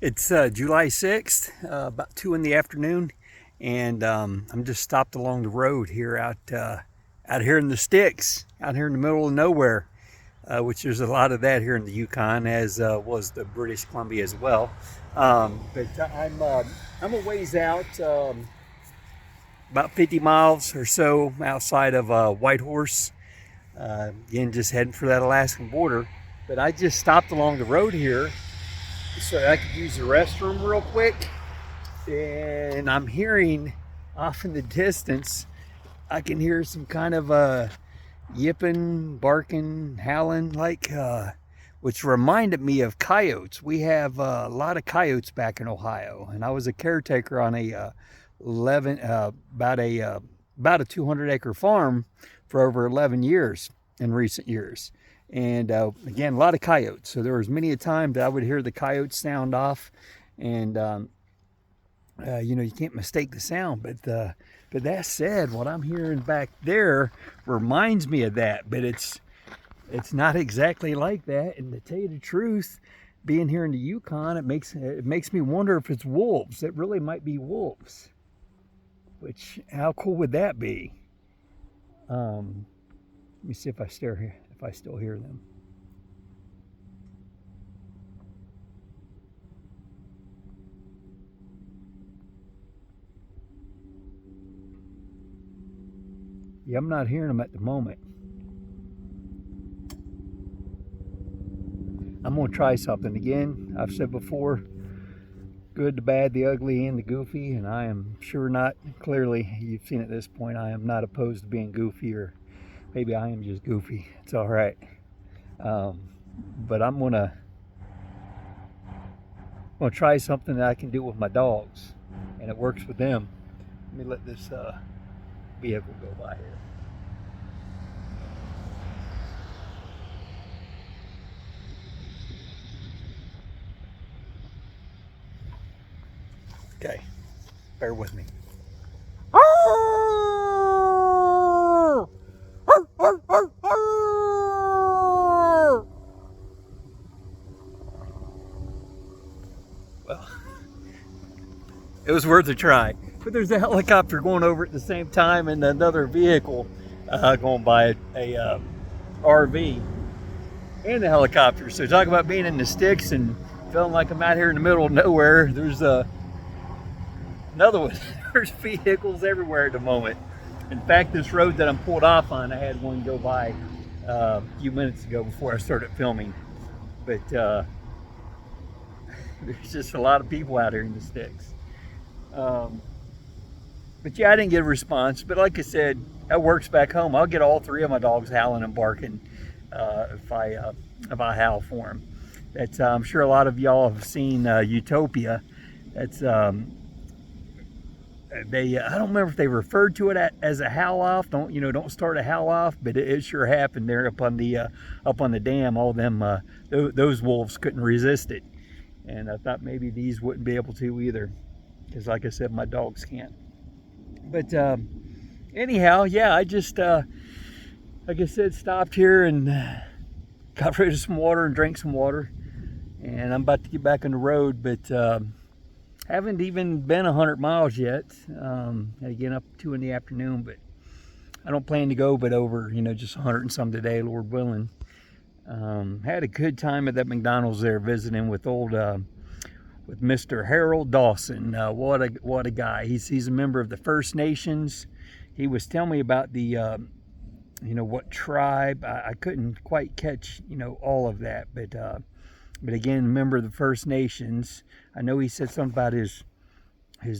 It's July 6th, about 2 in the afternoon, and I'm just stopped along the road here out here in the sticks, out here in the middle of nowhere, which there's a lot of that here in the Yukon, as was the British Columbia as well. I'm a ways out, about 50 miles or so outside of Whitehorse. Again, just heading for that Alaskan border. But I just stopped along the road here so I could use the restroom real quick. And I'm hearing off in the distance, I can hear some kind of yipping, barking, howling, which reminded me of coyotes. We have a lot of coyotes back in Ohio, and I was a caretaker on a 11 about a 200-acre farm for over 11 years in recent years. And again, a lot of coyotes. So there was many a time that I would hear the coyotes sound off, and you can't mistake the sound. But that said, what I'm hearing back there reminds me of that. But it's not exactly like that. And to tell you the truth, being here in the Yukon, it makes me wonder if it's wolves. It really might be wolves. Which, how cool would that be? Let me see if I still hear them. Yeah, I'm not hearing them at the moment. I'm gonna try something again. I've said before, good, the bad, the ugly, and the goofy, and I am sure not, clearly, you've seen at this point, I am not opposed to being goofy, or maybe I am just goofy. It's all right. But I'm gonna try something that I can do with my dogs, and it works with them. Let me let this vehicle go by here. Okay, bear with me. Well, it was worth a try. But there's a helicopter going over at the same time, and another vehicle going by a RV and the helicopter. So talk about being in the sticks and feeling like I'm out here in the middle of nowhere. There's another one. There's vehicles everywhere at the moment. In fact, this road that I'm pulled off on, I had one go by a few minutes ago before I started filming. But there's just a lot of people out here in the sticks. But yeah, I didn't get a response. But like I said, that works back home. I'll get all three of my dogs howling and barking if I howl for them. That's I'm sure a lot of y'all have seen Utopia. That's I don't remember if they referred to it as a howl off. Don't start a howl off, but it sure happened there up on the dam. All them those wolves couldn't resist it, and I thought maybe these wouldn't be able to either, because like I said, my dogs can't. But anyhow, yeah, I just like I said, stopped here and got rid of some water and drank some water, and I'm about to get back on the road, but haven't even been 100 miles yet. Again, up 2 in the afternoon, but I don't plan to go but over, just 100 and some today, Lord willing. Had a good time at that McDonald's there, visiting with with Mr. Harold Dawson. What a guy. He's a member of the First Nations. He was telling me about the what tribe. I couldn't quite catch all of that, but again, member of the First Nations. I know he said something about his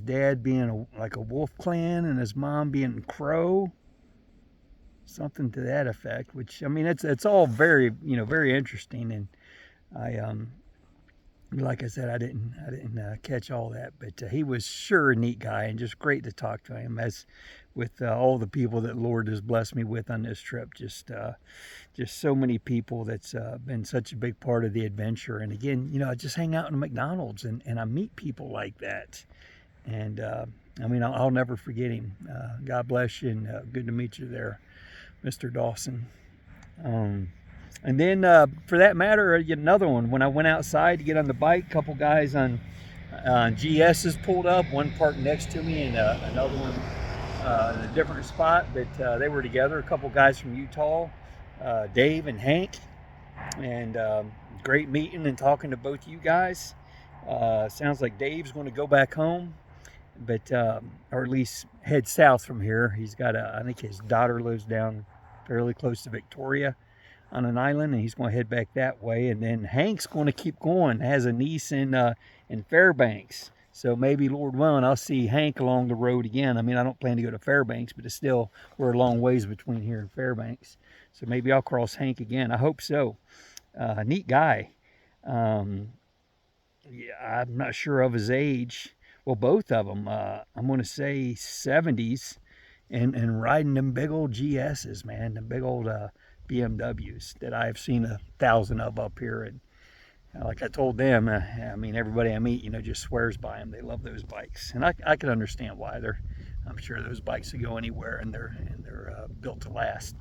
dad being like a wolf clan and his mom being Crow, something to that effect. Which, I mean, it's all very very interesting, and I like I said, I didn't catch all that, but he was sure a neat guy and just great to talk to him, as with all the people that Lord has blessed me with on this trip. Just so many people that's been such a big part of the adventure. And again, I just hang out in McDonald's and I meet people like that. And I mean, I'll never forget him. God bless you, and good to meet you there, Mr. Dawson. And then, for that matter, another one. When I went outside to get on the bike, a couple guys on GS's pulled up. One parked next to me, and another one in a different spot. But they were together. A couple guys from Utah, Dave and Hank. And great meeting and talking to both you guys. Sounds like Dave's going to go back home, but or at least head south from here. He's got I think his daughter lives down fairly close to Victoria on an island, and he's going to head back that way. And then Hank's going to keep going. Has a niece in Fairbanks, so maybe, Lord willing, I'll see Hank along the road again. I mean, I don't plan to go to Fairbanks, but it's still, we're a long ways between here and Fairbanks, so maybe I'll cross Hank again. I hope so. Neat guy. Yeah, I'm not sure of his age. Well, both of them. I'm going to say 70s, and riding them big old GSs, man, the big old BMWs that I've seen 1,000 of up here. And like I told them, I mean, everybody I meet, just swears by them. They love those bikes, and I can understand why. I'm sure those bikes will go anywhere, and they're built to last.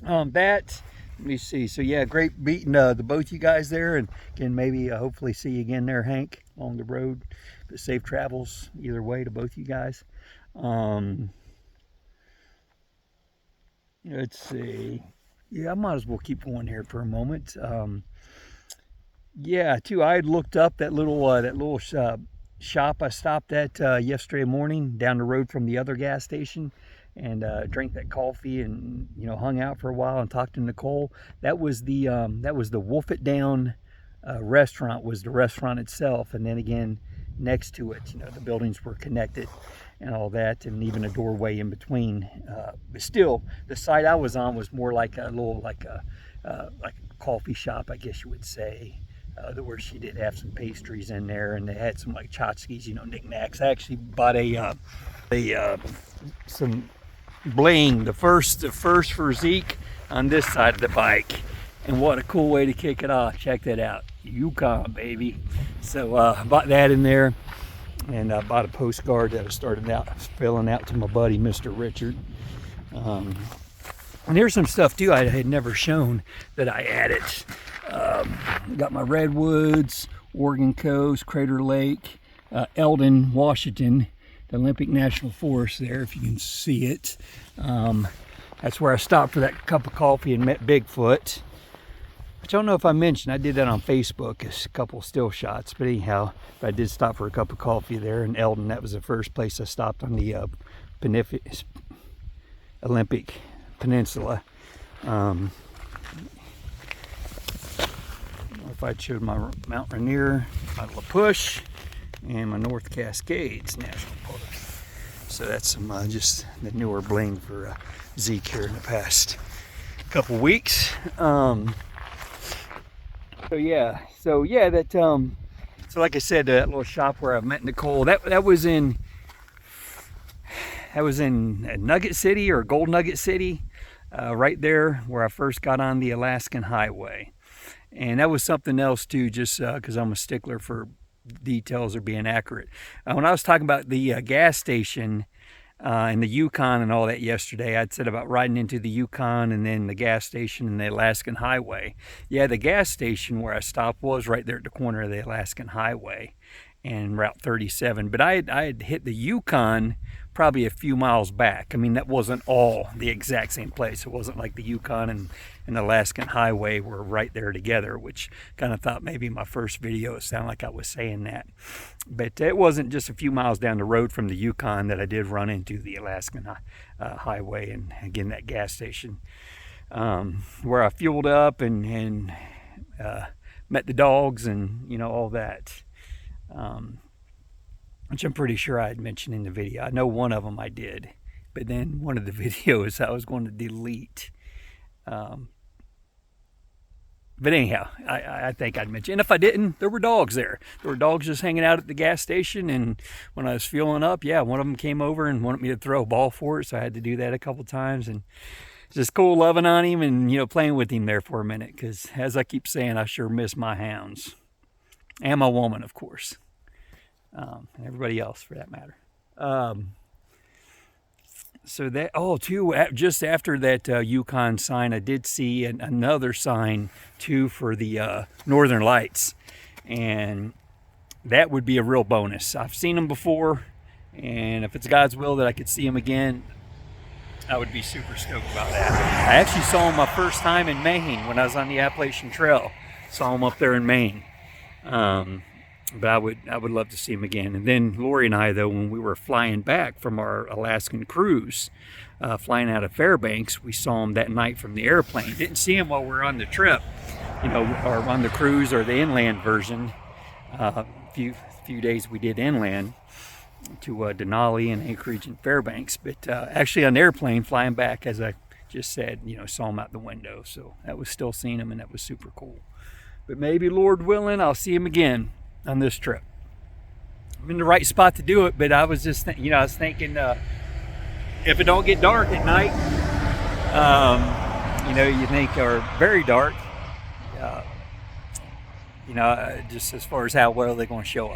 Let me see. So yeah, great meeting the both of you guys there, and can maybe hopefully see you again there, Hank, along the road. But safe travels either way to both of you guys. Let's see. Yeah, I might as well keep going here for a moment. Yeah, too. I had looked up that little shop I stopped at yesterday morning down the road from the other gas station, and drank that coffee and hung out for a while and talked to Nicole. That was the Wolf It Down restaurant, was the restaurant itself, and then again next to it, the buildings were connected and all that, and even a doorway in between. But still, the site I was on was more like a little like a coffee shop, I guess you would say. Where she did have some pastries in there, and they had some like tchotchkes, knickknacks. I actually bought some bling, the first for Zeke on this side of the bike, and what a cool way to kick it off. Check that out, Yukon, baby. So I bought that in there, and I bought a postcard that I started out filling out to my buddy Mr. Richard. And here's some stuff too I had never shown that I added. Got my redwoods, Oregon Coast, Crater Lake, Eldon, Washington, the Olympic National Forest there, if you can see it. That's where I stopped for that cup of coffee and met Bigfoot. Which I don't know if I mentioned, I did that on Facebook, a couple still shots, but anyhow, I did stop for a cup of coffee there in Eldon. That was the first place I stopped on the Olympic Peninsula. If I showed my Mount Rainier, my La Push, and my North Cascades National Park. So that's some just the newer bling for Zeke here in the past couple weeks. So like I said, that little shop where I met Nicole, that was in Nugget City or Gold Nugget City, right there where I first got on the Alaskan Highway. And that was something else too, just because I'm a stickler for details or being accurate. When I was talking about the gas station and the Yukon and all that yesterday, I'd said about riding into the Yukon and then the gas station and the Alaskan Highway. Yeah, the gas station where I stopped was right there at the corner of the Alaskan Highway and Route 37. But I had hit the Yukon probably a few miles back. I mean, that wasn't all the exact same place. It wasn't like the Yukon and the Alaskan Highway were right there together, which kind of thought maybe my first video it sounded like I was saying that. But it wasn't just a few miles down the road from the Yukon that I did run into the Alaskan Highway, and again that gas station where I fueled up and met the dogs and all that. Which I'm pretty sure I had mentioned in the video. I know one of them I did, but then one of the videos I was going to delete. But anyhow, I think I'd mention. And if I didn't, there were dogs there. There were dogs just hanging out at the gas station, and when I was fueling up, yeah, one of them came over and wanted me to throw a ball for it, so I had to do that a couple times. And it's just cool loving on him and playing with him there for a minute, because as I keep saying, I sure miss my hounds. And my woman, of course. And everybody else, for that matter. So that, oh, too, just after that Yukon sign, I did see another sign too for the Northern Lights, and that would be a real bonus. I've seen them before, and if it's God's will that I could see them again, I would be super stoked about that. I actually saw them my first time in Maine when I was on the Appalachian Trail. Saw them up there in Maine. But I would love to see them again. And then Lori and I, though, when we were flying back from our Alaskan cruise, flying out of Fairbanks, we saw them that night from the airplane. Didn't see them while we were on the trip, or on the cruise or the inland version. Few days we did inland to Denali and Anchorage and Fairbanks, but actually on the airplane flying back, as I just said, saw them out the window. So that was still seeing them, and that was super cool. But maybe, Lord willing, I'll see them again on this trip. I'm in the right spot to do it, but I was just I was thinking if it don't get dark at night, you think, or very dark, just as far as how well they're going to show up.